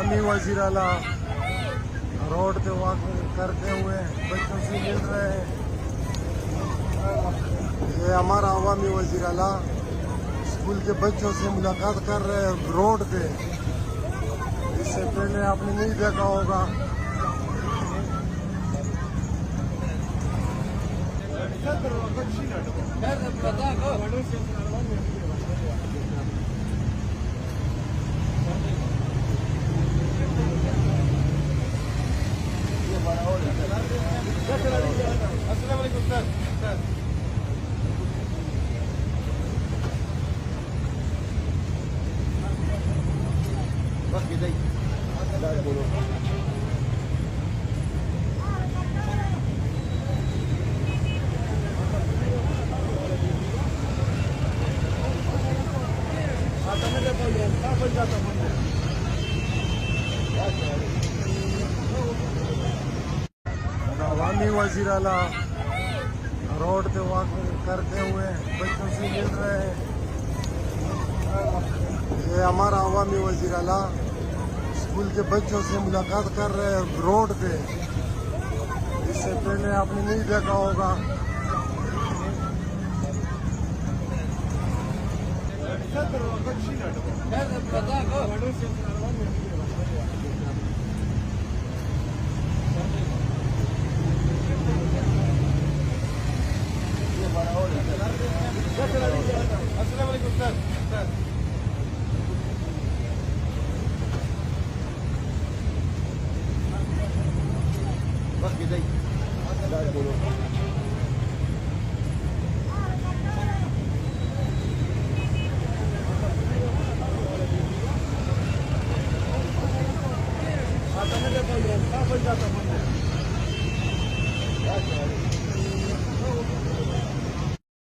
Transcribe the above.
अवामी वज़ीर आला रोड पे वॉक करते हुए बच्चों से मिल रहे हैं। ये हमारा अवामी वज़ीर आला स्कूल के बच्चों से मुलाकात कर रहे हैं रोड पे। इससे पहले आपने नहीं देखा होगा। अस्सलाम वालेकुम सर। बस ये बोलो। अवामी वज़ीर आला रोड पे वॉक करते हुए बच्चों से मिल रहे हैं। ये हमारा अवामी वज़ीर आला स्कूल के बच्चों से मुलाकात कर रहे हैं रोड पे। इससे पहले आपने नहीं देखा होगा। अस्सलाम वालेकुम सर। बस ये बोलो। आता